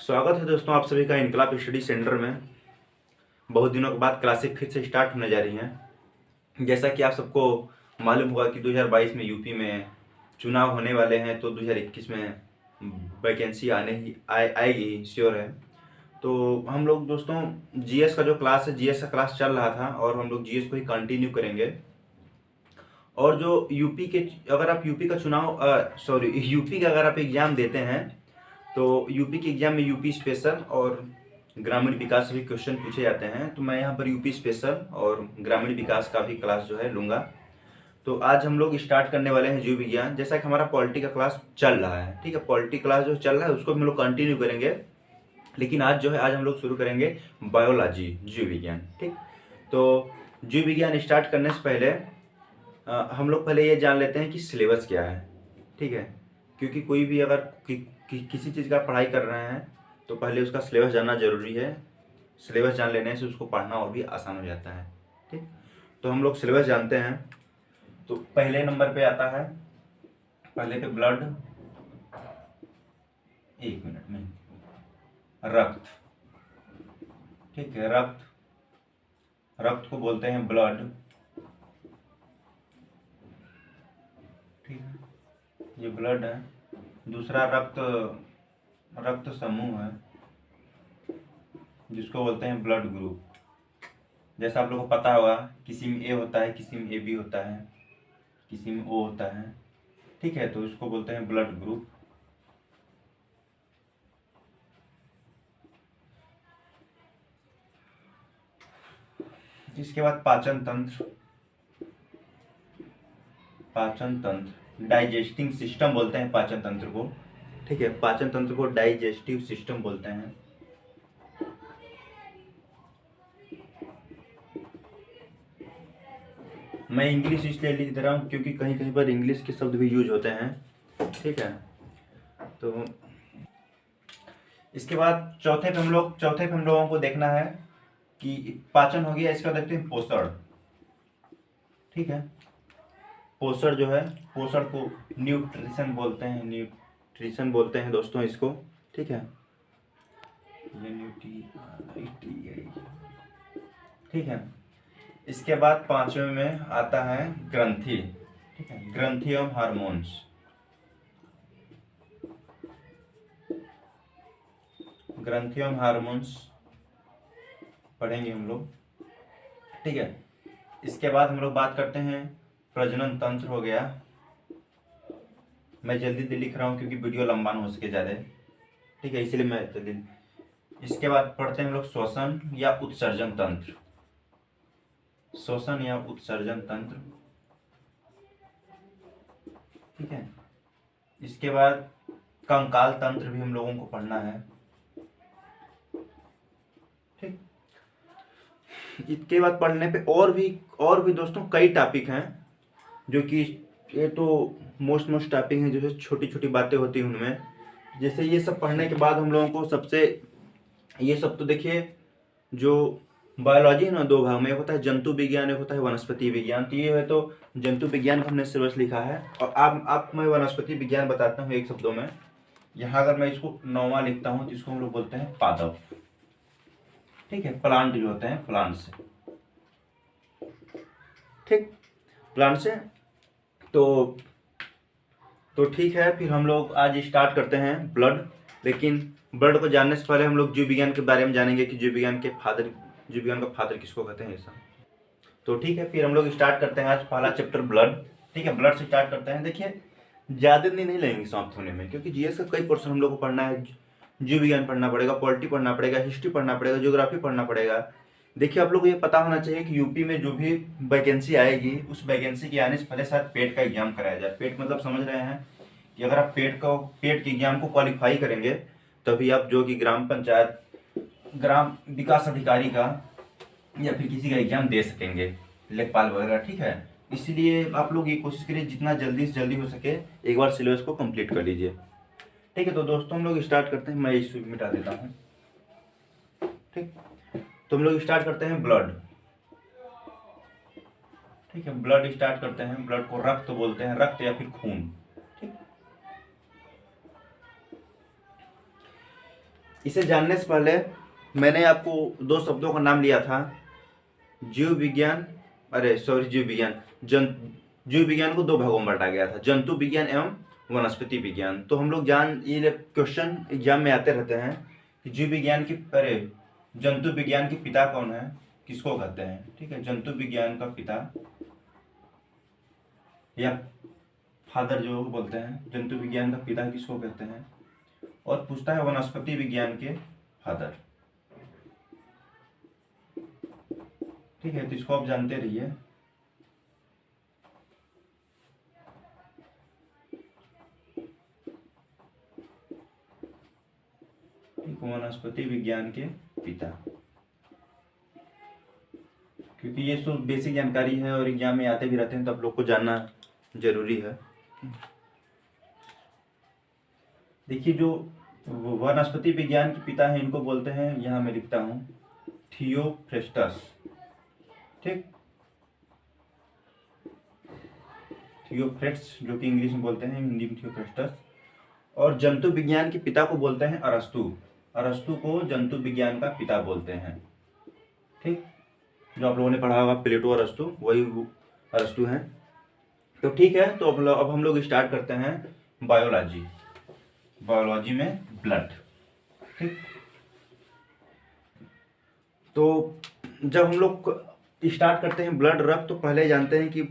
स्वागत है दोस्तों आप सभी का इनकलाब स्टडी सेंटर में। बहुत दिनों के बाद क्लासेस फिर से स्टार्ट होने जा रही हैं। जैसा कि आप सबको मालूम होगा कि 2022 में यूपी में चुनाव होने वाले हैं, तो 2021 में वैकेंसी आएगी श्योर है। तो हम लोग दोस्तों जीएस का जो क्लास है, जीएस का क्लास चल रहा था और हम लोग जीएस को ही कंटिन्यू करेंगे। और जो यूपी के, अगर आप यूपी का यूपी का अगर आप एग्ज़ाम देते हैं तो यूपी के एग्जाम में यूपी स्पेशल और ग्रामीण विकास से भी क्वेश्चन पूछे जाते हैं। तो मैं यहाँ पर यूपी स्पेशल और ग्रामीण विकास का भी क्लास जो है लूँगा। तो आज हम लोग स्टार्ट करने वाले हैं जीव विज्ञान। जैसा कि हमारा पॉलिटी का क्लास चल रहा है, ठीक है, पॉलिटी क्लास जो चल रहा है उसको हम लोग कंटिन्यू करेंगे। लेकिन आज हम लोग शुरू करेंगे बायोलॉजी, जीव विज्ञान। ठीक, तो जीव विज्ञान स्टार्ट करने से पहले हम लोग पहले ये जान लेते हैं कि सिलेबस क्या है। ठीक है, क्योंकि कोई भी अगर किसी चीज़ का पढ़ाई कर रहे हैं तो पहले उसका सिलेबस जानना ज़रूरी है। सिलेबस जान लेने से उसको पढ़ना और भी आसान हो जाता है। ठीक, तो हम लोग सिलेबस जानते हैं। तो पहले नंबर पे आता है, पहले पे ब्लड, एक मिनट में, रक्त। ठीक है, रक्त को बोलते हैं ब्लड। ठीक है, ये ब्लड है। दूसरा रक्त समूह है जिसको बोलते हैं ब्लड ग्रुप। जैसा आप लोगों को पता होगा, किसी में ए होता है, किसी में ए बी होता है, किसी में ओ होता है। ठीक है, तो इसको बोलते हैं ब्लड ग्रुप। इसके बाद पाचन तंत्र, डाइजेस्टिंग सिस्टम बोलते हैं पाचन तंत्र को। ठीक है, पाचन तंत्र को डाइजेस्टिव सिस्टम बोलते हैं। मैं इंग्लिश इसलिए लिख दे रहा हूँ क्योंकि कहीं कहीं पर इंग्लिश के शब्द भी यूज होते हैं। ठीक है, तो इसके बाद चौथे पे हम लोगों को देखना है कि पाचन हो गया। इसका देखते हैं पोषण। ठीक है, पोषण जो है, पोषण को न्यूट्रिशन बोलते हैं दोस्तों इसको। ठीक है, ठीक है। इसके बाद पांचवें में आता है ग्रंथि। ठीक है, ग्रंथि एवं हार्मोन्स। ग्रंथि एवं हार्मोन्स पढ़ेंगे हम लोग। ठीक है, इसके बाद हम लोग बात करते हैं प्रजनन तंत्र हो गया। मैं जल्दी लिख रहा हूँ क्योंकि वीडियो लंबा न हो सके ज़्यादा। ठीक है, इसलिए मैं जल्दी। इसके बाद पढ़ते हैं हम लोग श्वसन या उत्सर्जन तंत्र। श्वसन या उत्सर्जन तंत्र। ठीक है, इसके बाद कंकाल तंत्र भी हम लोगों को पढ़ना है। ठीक, इसके बाद पढ़ने पे और भी दोस्तों कई टॉपिक हैं, जो कि ये तो मोस्ट टॉपिक हैं, जो छोटी छोटी बातें होती हैं उनमें। जैसे ये सब पढ़ने के बाद हम लोगों को ये सब तो देखिए, जो बायोलॉजी है ना, दो भाग में, एक होता है जंतु विज्ञान, एक होता है वनस्पति विज्ञान। तो ये है, तो जंतु विज्ञान का हमने सिलेबस लिखा है। और आप मैं वनस्पति विज्ञान बताता हूँ एक शब्दों में। यहाँ अगर मैं इसको 9वां लिखता हूँ तो इसको हम लोग बोलते हैं पादप। ठीक है, प्लांट जो होते हैं, प्लांट से। ठीक, प्लांट से। तो ठीक है, फिर हम लोग आज स्टार्ट करते हैं ब्लड। लेकिन ब्लड को जानने से पहले हम लोग जीव विज्ञान के बारे में जानेंगे कि जीव विज्ञान का फादर किसको कहते हैं, ऐसा। तो ठीक है, फिर हम लोग स्टार्ट करते हैं आज पहला चैप्टर ब्लड। ठीक है, ब्लड से स्टार्ट करते हैं। देखिए, ज़्यादा दिन नहीं लगेंगे समाप्त होने में, क्योंकि जीएस का कई पोर्शन हम लोग को पढ़ना है। जीव विज्ञान पढ़ना पड़ेगा, पॉलिटी पढ़ना पड़ेगा, हिस्ट्री पढ़ना पड़ेगा, ज्योग्राफी पढ़ना पड़ेगा। देखिए, आप लोग को ये पता होना चाहिए कि यूपी में जो भी वैकेंसी आएगी, उस वैकेंसी के आने से पहले शायद पेट का एग्जाम कराया जाए। पेट मतलब समझ रहे हैं कि अगर आप पेट के एग्जाम को क्वालिफाई करेंगे तभी आप जो कि ग्राम पंचायत, ग्राम विकास अधिकारी का या फिर किसी का एग्जाम दे सकेंगे, लेखपाल वगैरह। ठीक है, इसलिए आप लोग ये कोशिश करिए जितना जल्दी से जल्दी हो सके एक बार सिलेबस को कंप्लीट कर लीजिए। ठीक है, तो दोस्तों हम लोग स्टार्ट करते हैं। मैं इसे मिटा देता हूँ। ठीक, तो हम लोग स्टार्ट करते हैं ब्लड। ठीक है, ब्लड स्टार्ट करते हैं। ब्लड को रक्त बोलते हैं, रक्त या फिर खून। ठीक, इसे जानने से पहले मैंने आपको दो शब्दों का नाम लिया था, जीव विज्ञान, जीव विज्ञान, जीव विज्ञान को दो भागों में बांटा गया था, जंतु विज्ञान एवं वनस्पति विज्ञान। तो हम लोग ये क्वेश्चन एग्जाम में आते रहते हैं कि जीव विज्ञान की जंतु विज्ञान के पिता कौन है, किसको कहते हैं। ठीक है, जंतु विज्ञान का पिता या फादर जो बोलते हैं, जंतु विज्ञान का पिता किसको कहते हैं। और पूछता है वनस्पति विज्ञान के फादर। ठीक है, तो इसको आप जानते रहिए। वनस्पति विज्ञान के पिता, क्योंकि ये तो बेसिक जानकारी है और एग्जाम में आते भी रहते हैं, तो आप लोग को जानना जरूरी है। देखिए, जो वनस्पति विज्ञान के पिता हैं इनको बोलते हैं, यहाँ मैं लिखता हूँ, थियोफ्रेस्टस। ठीक, थियोफ्रेस्टस जो कि इंग्लिश में बोलते हैं, हिंदी में थियोफ्रेस्टस। और जंतु विज्ञान के पिता को बोलते हैं अरस्तु। अरस्तु को जंतु विज्ञान का पिता बोलते हैं। ठीक, जो आप लोगों ने पढ़ा होगा प्लेटो अरस्तु, वही अरस्तु हैं। तो ठीक है, तो अब हम लोग स्टार्ट करते हैं बायोलॉजी। बायोलॉजी में ब्लड। ठीक, तो जब हम लोग स्टार्ट करते हैं ब्लड रक्त, तो पहले जानते हैं कि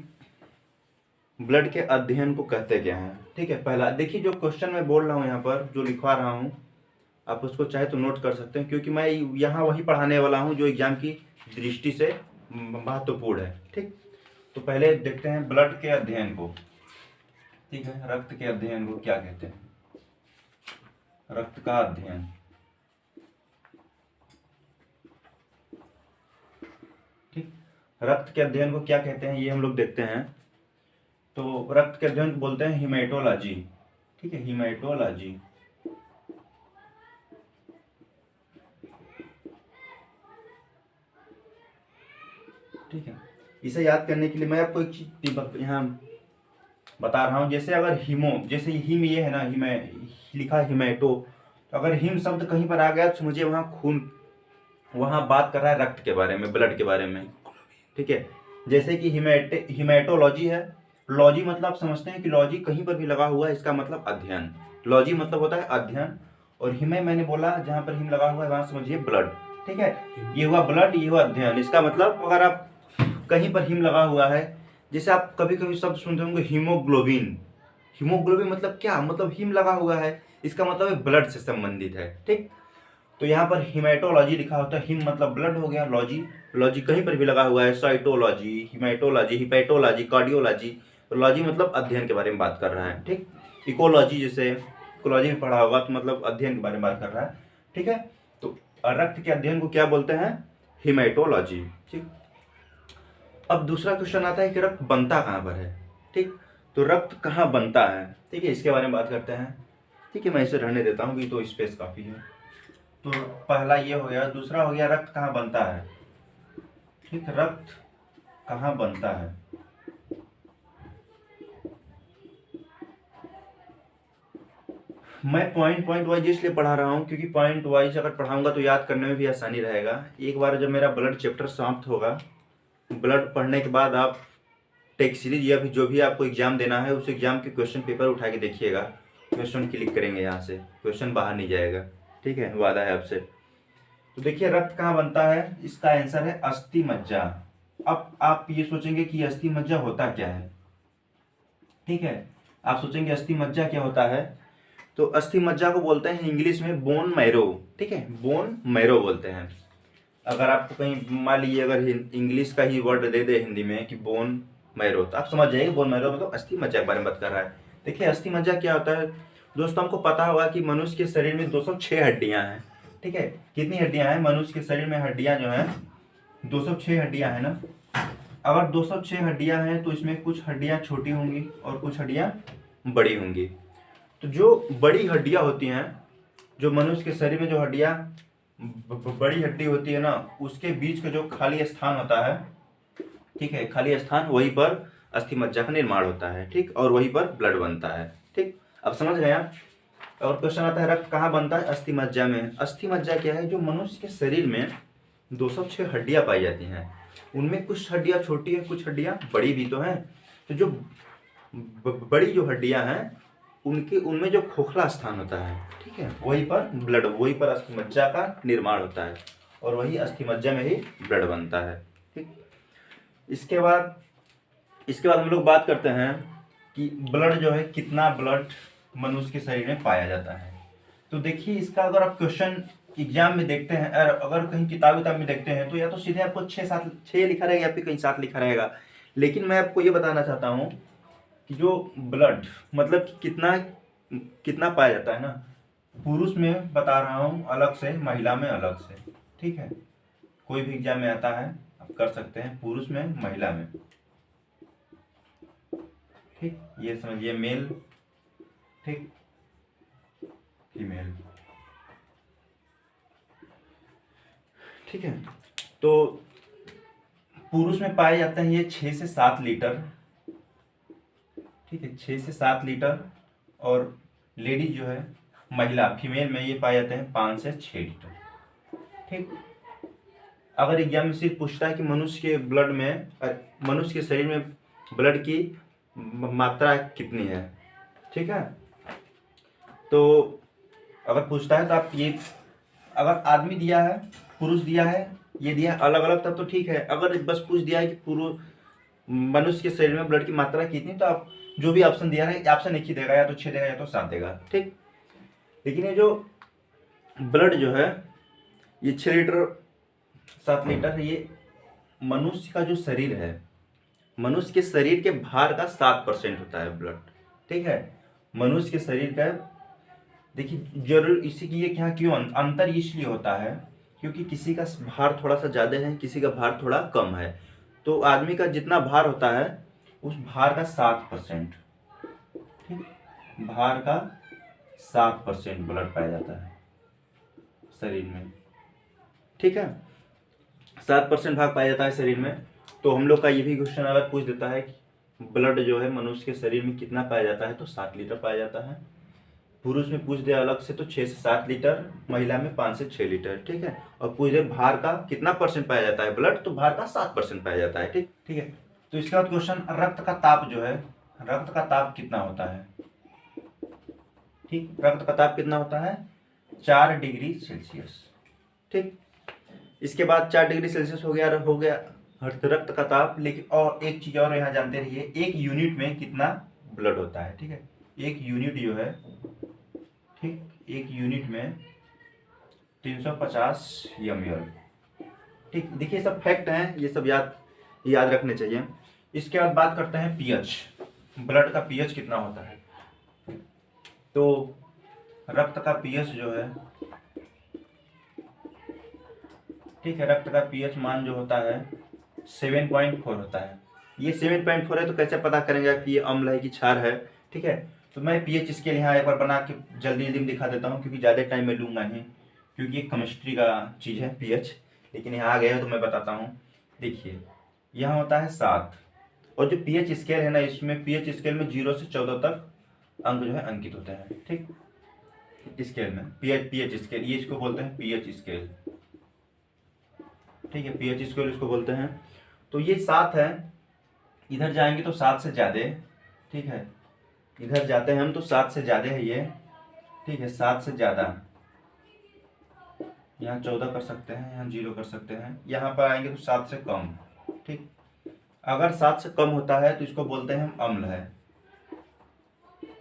ब्लड के अध्ययन को कहते क्या हैं। ठीक है, पहला देखिए, जो क्वेश्चन मैं बोल रहा हूँ यहाँ पर, जो लिखवा रहा हूँ, आप उसको चाहे तो नोट कर सकते हैं, क्योंकि मैं यहाँ वही पढ़ाने वाला हूँ जो एग्जाम की दृष्टि से महत्वपूर्ण है। ठीक, तो पहले देखते हैं ब्लड के अध्ययन को। ठीक है, रक्त के अध्ययन को क्या कहते हैं, रक्त का अध्ययन। ठीक, रक्त के अध्ययन को क्या कहते हैं, ये हम लोग देखते हैं। तो रक्त के अध्ययन को बोलते हैं हीमेटोलॉजी। ठीक है, हीमेटोलॉजी। ठीक है, इसे याद करने के लिए मैं आपको एक चीज यहाँ बता रहा हूँ। जैसे अगर जैसे हिम ये है ना, लिखा हिमेटो, तो अगर हिम शब्द कहीं पर आ गया तो समझिए वहाँ खून, वहाँ बात कर रहा है रक्त के बारे में, ब्लड के बारे में। ठीक है, जैसे कि हिमेटोलॉजी है, लॉजी मतलब आप समझते हैं कि लॉजी कहीं पर भी लगा हुआ है, इसका मतलब अध्ययन। लॉजी मतलब होता है अध्ययन, और हिमे मैंने बोला जहाँ पर हिम लगा हुआ है वहाँ समझिए ब्लड। ठीक है, ये हुआ ब्लड, ये हुआ अध्ययन। इसका मतलब अगर आप कहीं पर हिम लगा हुआ है, जैसे आप कभी कभी शब्द सुनते होंगे हीमोग्लोबिन। हीमोग्लोबिन मतलब क्या, मतलब हिम लगा हुआ है, इसका मतलब ब्लड से संबंधित है। ठीक, तो यहाँ पर हिमेटोलॉजी लिखा होता है, हिम मतलब ब्लड हो गया, लॉजी कहीं पर भी लगा हुआ है, साइटोलॉजी, हिमेटोलॉजी, हिपेटोलॉजी, कार्डियोलॉजी। लॉजी मतलब अध्ययन के बारे में बात कर रहा है। ठीक, इकोलॉजी, जैसे इकोलॉजी में पढ़ा होगा तो मतलब अध्ययन के बारे में बात कर रहा है। ठीक है, तो रक्त के अध्ययन को क्या बोलते हैं, हिमेटोलॉजी। ठीक, अब दूसरा क्वेश्चन आता है कि रक्त बनता कहाँ पर है। ठीक, तो रक्त कहाँ बनता है, ठीक है, इसके बारे में बात करते हैं। ठीक है, मैं इसे रहने देता हूँ कि तो स्पेस काफ़ी है। तो पहला ये हो गया, दूसरा हो गया रक्त कहाँ बनता है। ठीक, रक्त कहाँ बनता है। मैं पॉइंट वाइज इसलिए पढ़ा रहा हूँ क्योंकि पॉइंट वाइज अगर पढ़ाऊंगा तो याद करने में भी आसानी रहेगा। एक बार जब मेरा ब्लड चैप्टर समाप्त होगा, ब्लड पढ़ने के बाद आप टेक्स्ट सीरीज या फिर जो भी आपको एग्जाम देना है उस एग्जाम के क्वेश्चन पेपर उठा के देखिएगा, क्वेश्चन क्लिक करेंगे, यहाँ से क्वेश्चन बाहर नहीं जाएगा। ठीक है, वादा है आपसे। तो देखिए, रक्त कहाँ बनता है, इसका आंसर है अस्थि मज्जा। अब आप ये सोचेंगे कि अस्थि मज्जा होता क्या है। ठीक है, आप सोचेंगे अस्थि मज्जा क्या होता है, तो अस्थि मज्जा को बोलते हैं इंग्लिश में बोन मैरो। ठीक है, बोन मैरो बोलते हैं। अगर आपको कहीं मान लीजिए अगर इंग्लिश का ही वर्ड दे दे हिंदी में कि बोन मैरो, तो आप समझ जाइए बोन मैरो मतलब अस्थि मज्जा के बारे में बात कर रहा है। देखिए, अस्थि मज्जा क्या होता है दोस्तों, हमको पता होगा कि मनुष्य के शरीर में 206 हड्डियां हैं। ठीक है, कितनी हड्डियां हैं मनुष्य के शरीर में, हड्डियां जो हैं 206 हड्डियां हैं ना। अगर 206 हड्डियां हैं तो इसमें कुछ हड्डियां छोटी होंगी और कुछ हड्डियां बड़ी होंगी। तो जो बड़ी हड्डियां होती हैं, जो मनुष्य के शरीर में जो हड्डियां बड़ी हड्डी होती है ना, उसके बीच का जो खाली स्थान होता है, ठीक है, खाली स्थान, वहीं पर अस्थि मज्जा का निर्माण होता है। ठीक, और वहीं पर ब्लड बनता है। ठीक, अब समझ गए आप। और क्वेश्चन आता है रक्त कहाँ बनता है? अस्थि मज्जा में। अस्थि मज्जा क्या है? जो मनुष्य के शरीर में 206 हड्डियां पाई जाती हैं, उनमें कुछ हड्डियां छोटी है, कुछ हड्डियां बड़ी भी तो हैं। तो जो बड़ी जो हड्डियां हैं उनके उनमें जो खोखला स्थान होता है, ठीक है, वहीं पर ब्लड, वहीं पर अस्थि मज्जा का निर्माण होता है और वही अस्थि मज्जा में ही ब्लड बनता है। ठीक। इसके बाद हम लोग बात करते हैं कि ब्लड जो है, कितना ब्लड मनुष्य के शरीर में पाया जाता है। तो देखिए, इसका अगर आप क्वेश्चन एग्जाम में देखते हैं, अगर कहीं किताब में देखते हैं, तो या तो सीधे आपको 6 लिखा रहेगा या फिर कहीं 7 लिखा रहेगा। लेकिन मैं आपको ये बताना चाहता हूँ कि जो ब्लड मतलब कि कितना कितना पाया जाता है ना, पुरुष में बता रहा हूँ अलग से, महिला में अलग से। ठीक है, कोई भी एग्जाम में आता है, आप कर सकते हैं, पुरुष में, महिला में। ठीक, ये समझिए, मेल, ठीक, फीमेल। ठीक है, तो पुरुष में पाए जाते हैं ये 6 से 7 लीटर। ठीक है, 6 से 7 लीटर। और लेडीज जो है, महिला, फीमेल में ये पाए जाते हैं 5 से 6 लीटर। ठीक। अगर एग्जाम में सिर्फ पूछता है कि मनुष्य के ब्लड में, मनुष्य के शरीर में ब्लड की मात्रा कितनी है, ठीक है, तो अगर पूछता है तो आप ये, अगर आदमी दिया है, पुरुष दिया है, ये दिया है अलग अलग, तब तो ठीक है। अगर बस पूछ दिया है कि पुरुष, मनुष्य के शरीर में ब्लड की मात्रा कितनी, तो आप जो भी ऑप्शन दिया है, ऑप्शन एक ही देगा, या तो 6 देगा या तो 7 देगा। ठीक। लेकिन ये जो ब्लड जो है, ये 6 लीटर 7 लीटर, ये मनुष्य का जो शरीर है, मनुष्य के शरीर के भार का 7% होता है ब्लड। ठीक है, मनुष्य के शरीर का। देखिए, जरूर इसी की ये क्या, क्यों अंतर इसलिए होता है क्योंकि किसी का भार थोड़ा सा ज़्यादा है, किसी का भार थोड़ा कम है। तो आदमी का जितना भार होता है, उस भार का 7%, ठीक, भार का 7% ब्लड पाया जाता है शरीर में। ठीक है, 7% भाग पाया जाता है शरीर में। तो हम लोग का ये भी क्वेश्चन अगर पूछ देता है कि ब्लड जो है मनुष्य के शरीर में कितना पाया जाता है, तो 7 लीटर पाया जाता है। पुरुष में पूछ दे अलग से तो 6 से 7 लीटर, महिला में 5 से 6 लीटर। ठीक है, और पूछ दे भार का कितना परसेंट पाया जाता है ब्लड, तो भार का 7% पाया जाता है। ठीक, ठीक है। तो इसके बाद क्वेश्चन, रक्त का ताप जो है, रक्त का ताप कितना होता है? ठीक, रक्त का ताप कितना होता है? 4 डिग्री सेल्सियस। ठीक, इसके बाद 4 डिग्री सेल्सियस हो गया रक्त का ताप। लेकिन और एक चीज और यहाँ जानते रहिए, एक यूनिट में कितना ब्लड होता है। ठीक है, एक यूनिट जो है, ठीक, एक यूनिट में 350 ml। ठीक, देखिए सब फैक्ट हैं, ये सब याद रखने चाहिए। इसके बाद बात करते हैं पीएच, ब्लड का पीएच कितना होता है। तो रक्त का पीएच जो है, ठीक है, रक्त का पीएच मान जो होता है 7.4 होता है। ये 7.4 है, तो कैसे पता करेंगे कि ये अम्ल है कि क्षार है? ठीक है, तो मैं पीएच स्केल यहाँ एक बार बना के जल्दी दिखा देता हूँ, क्योंकि ज़्यादा टाइम में लूँगा नहीं, क्योंकि ये केमिस्ट्री का चीज़ है पीएच। लेकिन यहाँ आ गया है तो मैं बताता हूँ। देखिए, यहाँ होता है 7, और जो पीएच स्केल है ना, इसमें पीएच स्केल में 0 से 14 तक अंक जो है अंकित होते हैं। ठीक, स्केल में पीएच स्केल, ये इसको बोलते हैं पीएच स्केल। ठीक है, पीएच स्केल इसको बोलते हैं। तो ये 7 है, इधर जाएंगे तो 7 से ज़्यादा। ठीक है, इधर जाते हैं हम तो 7 से ज़्यादा है ये। ठीक है, 7 से ज़्यादा, यहाँ 14 कर सकते हैं, यहाँ 0 कर सकते हैं, यहाँ पर आएंगे तो 7 से कम। ठीक, अगर 7 से कम होता है तो इसको बोलते हैं हम अम्ल है।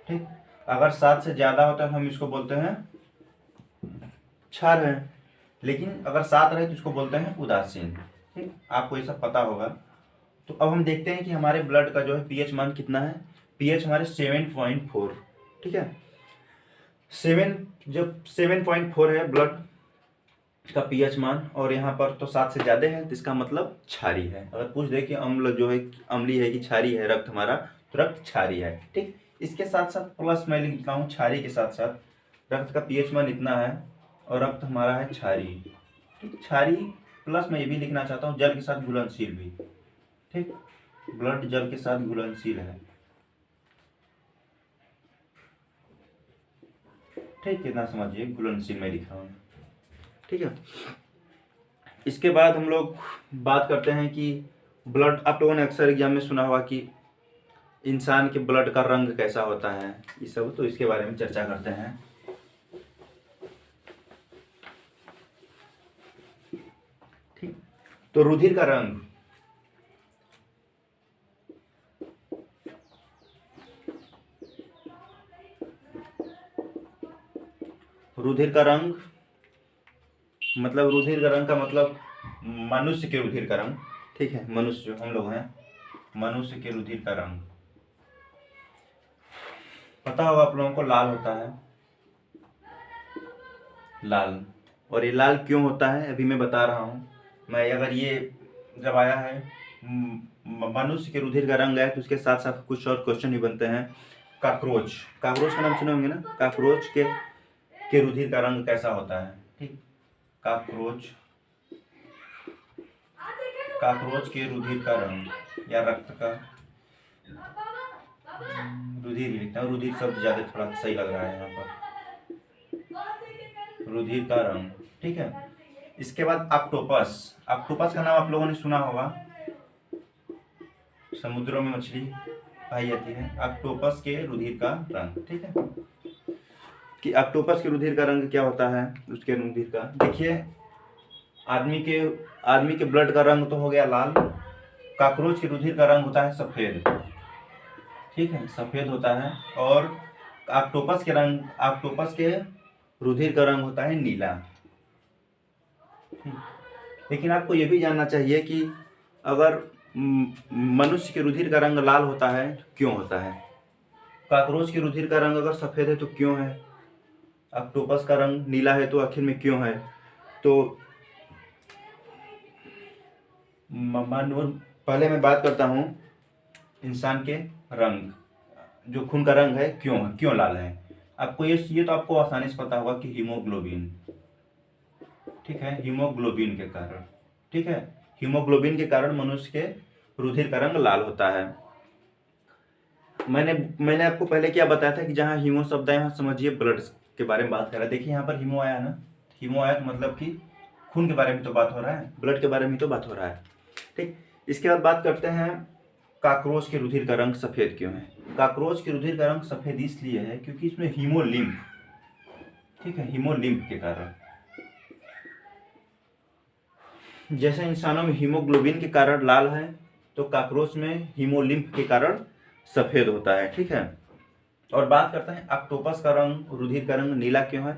ठीक, अगर 7 से ज़्यादा होता है हम इसको बोलते हैं क्षार है। लेकिन अगर 7 रहे तो इसको बोलते हैं उदासीन। ठीक, आपको ये सब पता होगा। तो अब हम देखते हैं कि हमारे ब्लड का जो है पीएच मान कितना है। पीएच हमारे 7.4। ठीक है, 7.4 है ब्लड का पीएच मान, और यहाँ पर तो 7 से ज़्यादा है, तो इसका मतलब क्षारी है। अगर पूछ दे कि अम्ल जो है अम्लीय है कि क्षारी है रक्त हमारा, तो रक्त क्षारी है। ठीक, इसके साथ साथ प्लस मैं लिखता हूँ, क्षारी के साथ साथ रक्त का पीएच मान इतना है और रक्त हमारा है क्षारी। ठीक, क्षारी प्लस मैं ये भी लिखना चाहता हूँ, जल के साथ घुलनशील भी। ठीक, ब्लड जल के साथ घुलनशील है। ठीक, इतना समझिए, घुलनशील मैं लिख रहा हूँ। ठीक है, इसके बाद हम लोग बात करते हैं कि ब्लड। आप लोगों ने अक्सर एग्जाम में सुना होगा कि इंसान के ब्लड का रंग कैसा होता है, ये सब, तो इसके बारे में चर्चा करते हैं। ठीक, तो रुधिर का रंग, रुधिर का रंग मतलब, रुधिर का रंग का मतलब मनुष्य के रुधिर का रंग। ठीक है, मनुष्य जो हम लोग हैं, मनुष्य के रुधिर का रंग पता होगा आप लोगों को, लाल होता है, लाल। और ये लाल क्यों होता है अभी मैं बता रहा हूँ। मैं अगर ये जब आया है मनुष्य के रुधिर का रंग है, तो उसके साथ साथ कुछ और क्वेश्चन भी बनते हैं। काकरोच, काकरोच का नाम सुने होंगे ना, काकरोच के रुधिर का रंग कैसा होता है। ठीक, काकरोच के रुधिर का रंग या रक्त का, रुधिर लिखता हूँ, रुधिर शब्द ज्यादा थोड़ा सही लग रहा है यहाँ पर, रुधिर का रंग। ठीक है, इसके बाद ऑक्टोपस, ऑक्टोपस का नाम आप लोगों ने सुना होगा, समुद्रों में मछली पाई जाती है। ऑक्टोपस के रुधिर का रंग, ठीक है, कि ऑक्टोपस के रुधिर का रंग क्या होता है, उसके रुधिर का देखिए, आदमी के ब्लड का रंग तो हो गया लाल, काकरोच के रुधिर का रंग होता है सफेद। ठीक है, सफेद होता है। और ऑक्टोपस के रुधिर का रंग होता है नीला। लेकिन आपको यह भी जानना चाहिए कि अगर मनुष्य के रुधिर का रंग लाल होता है तो क्यों होता है, काकरोच के रुधिर का रंग अगर सफेद है तो क्यों है, ऑक्टोपस का रंग नीला है तो आखिर में क्यों है। तो पहले मैं बात करता हूँ इंसान के रंग, जो खून का रंग है क्यों लाल है। आपको ये तो आपको आसानी से पता होगा कि हीमोग्लोबिन। ठीक है, हीमोग्लोबिन के कारण, ठीक है, हीमोग्लोबिन के कारण मनुष्य के रुधिर का रंग लाल होता है। मैंने आपको पहले क्या बताया था कि जहाँ हीमो शब्द है, यहाँ समझिए ब्लड के बारे में बात कर रहा है। देखिए यहाँ पर हीमो आया ना, हीमो आया तो मतलब कि खून के बारे में तो बात हो रहा है, ब्लड के बारे में तो बात हो रहा है। ठीक, इसके बाद बात करते हैं काकरोच के रुधिर का रंग सफेद क्यों है। काकरोच के रुधिर का रंग सफेद इसलिए है क्योंकि इसमें हीमोलिम्फ, ठीक है, हीमोलिम्फ के कारण, जैसे इंसानों में हीमोग्लोबिन के कारण लाल है, तो काकरोच में हीमोलिम्फ के कारण सफेद होता है। ठीक है, और बात करते हैं ऑक्टोपस का रंग, रुधिर का रंग नीला क्यों है,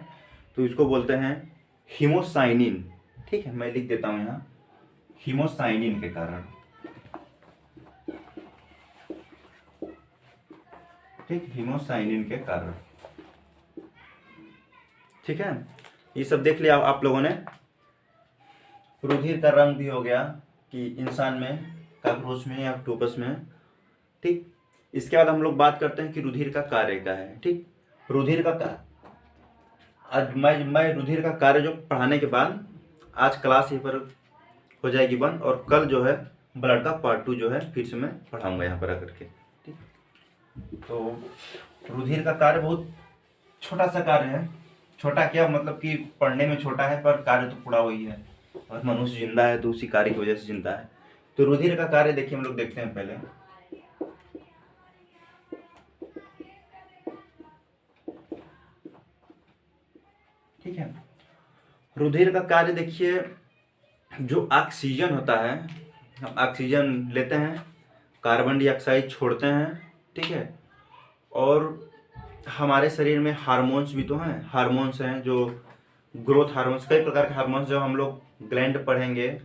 तो इसको बोलते हैं हीमोसाइनिन। ठीक है, मैं लिख देता हूं यहाँ, हीमोसाइनिन के कारण। ठीक, हीमोसाइनिन के कारण। ठीक है, ये सब देख लिया आप लोगों ने। रुधिर का रंग भी हो गया कि इंसान में, काकरोच में या ऑक्टोपस में। ठीक, इसके बाद हम लोग बात करते हैं कि रुधिर का कार्य क्या है। ठीक, रुधिर का आज मैं रुधिर का कार्य जो पढ़ाने के बाद आज क्लास यहीं पर हो जाएगी बंद, और कल जो है ब्लड का पार्ट 2 जो है फिर से मैं पढ़ाऊंगा यहाँ पर आकर के। ठीक, तो रुधिर का कार्य बहुत छोटा सा कार्य है, छोटा क्या मतलब कि पढ़ने में छोटा है पर कार्य तो पूरा वही है, और मनुष्य जिंदा है तो उसी कार्य की वजह से जिंदा है। तो रुधिर का कार्य देखिए हम लोग देखते हैं पहले। ठीक है, रुधिर का कार्य देखिए, जो ऑक्सीजन होता है, हम ऑक्सीजन लेते हैं, कार्बन डाइऑक्साइड छोड़ते हैं। ठीक है, और हमारे शरीर में हार्मोन्स भी तो हैं, हार्मोन्स हैं जो ग्रोथ हार्मोन्स, कई प्रकार के हार्मोन्स, जो हम लोग ग्लैंड पढ़ेंगे,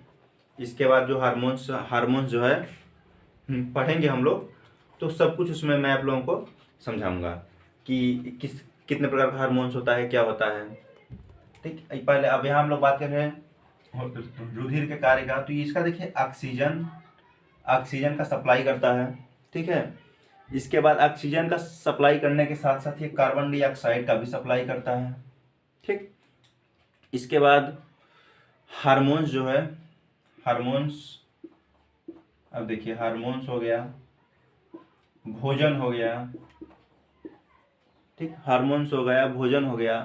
इसके बाद जो हार्मोन्स जो है पढ़ेंगे हम लोग, तो सब कुछ उसमें मैं आप लोगों को समझाऊंगा कि कितने प्रकार का हार्मोन्स होता है, क्या होता है। ठीक, पहले अब यहाँ हम लोग बात कर रहे हैं रुधिर के कार्य का। तो इसका देखिए, ऑक्सीजन का सप्लाई करता है। ठीक है, इसके बाद ऑक्सीजन का सप्लाई करने के साथ साथ ये कार्बन डाइऑक्साइड का भी सप्लाई करता है। ठीक, इसके बाद हार्मोन्स जो है, हार्मोन्स, अब देखिए हार्मोन्स हो गया, भोजन हो गया। ठीक, हार्मोन्स हो गया, भोजन हो गया,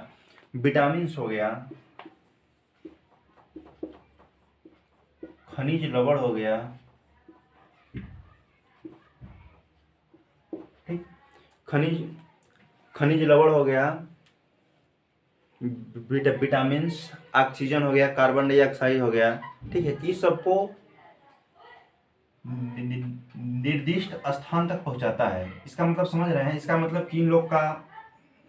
विटामिन्स हो गया, खनिज लवण हो गया, ठीक, खनिज खनिज लवण हो गया, विटामिन्स, ऑक्सीजन हो गया, कार्बन डाइऑक्साइड हो गया, ठीक है। इस सबको निर्दिष्ट स्थान तक पहुंचाता है। इसका मतलब समझ रहे हैं, इसका मतलब कि इन लोग का,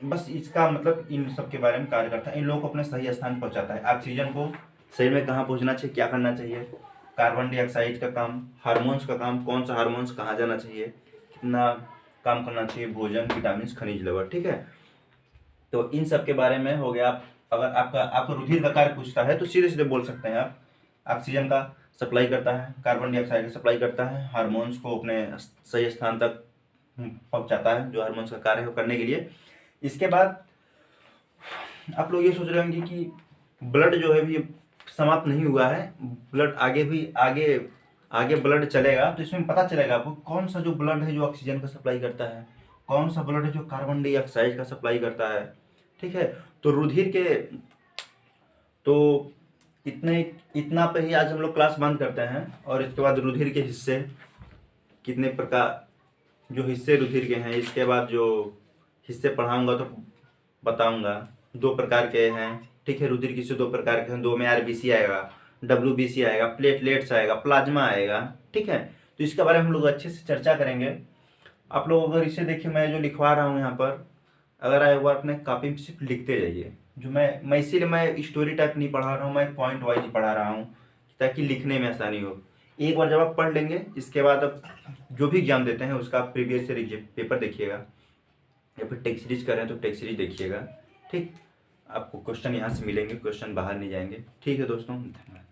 बस इसका मतलब इन सब के बारे में कार्य करता है, इन लोगों को अपने सही स्थान पहुंचाता है। ऑक्सीजन को शरीर में कहाँ पहुंचना चाहिए, क्या करना चाहिए, कार्बन डाइऑक्साइड का काम, हार्मोन्स का काम, कौन सा हार्मोन्स कहाँ जाना चाहिए, कितना काम करना चाहिए, भोजन, विटामिन, खनिज लवण, ठीक है। तो इन सब के बारे में हो गया। अगर आपको रुधिर का कार्य पूछता है तो सीधे सीधे बोल सकते हैं आप, ऑक्सीजन का सप्लाई करता है, कार्बन डाइऑक्साइड का सप्लाई करता है, हार्मोन्स को अपने सही स्थान तक पहुंचाता है, जो हार्मोन्स का कार्य है करने के लिए। इसके बाद आप लोग ये सोच रहे होंगे कि ब्लड जो है भी समाप्त नहीं हुआ है, ब्लड आगे भी आगे ब्लड चलेगा। तो इसमें पता चलेगा आपको कौन सा जो ब्लड है जो ऑक्सीजन का सप्लाई करता है, कौन सा ब्लड है जो कार्बन डाइऑक्साइड का सप्लाई करता है, ठीक है। तो रुधिर के, तो इतना पे ही आज हम लोग क्लास बंद करते हैं। और इसके बाद रुधिर के हिस्से कितने प्रकार, जो हिस्से रुधिर के हैं, इसके बाद जो हिस्से पढ़ाऊंगा तो बताऊंगा। 2 प्रकार के हैं, ठीक है। रुधिर के हिस्से 2 प्रकार के हैं, 2 में आरबीसी आएगा, डब्ल्यूबीसी आएगा, प्लेटलेट्स आएगा, प्लाज्मा आएगा, ठीक है। तो इसके बारे में हम लोग अच्छे से चर्चा करेंगे। आप लोग अगर इसे देखिए, मैं जो लिखवा रहा हूँ यहाँ पर, अगर एक बार अपने कॉपी में सिर्फ लिखते जाइए। जो मैं इसीलिए मैं स्टोरी टाइप नहीं पढ़ा रहा हूँ, मैं पॉइंट वाइज पढ़ा रहा हूँ ताकि लिखने में आसानी हो। एक बार जब आप पढ़ लेंगे, इसके बाद अब जो भी एग्जाम देते हैं उसका प्रीवियस से पेपर देखिएगा, या फिर टेक्स्ट सीरीज कर रहे हैं तो टेक्स्ट सीरीज देखिएगा, ठीक। आपको क्वेश्चन यहाँ से मिलेंगे, क्वेश्चन बाहर नहीं जाएंगे, ठीक है दोस्तों, धन्यवाद।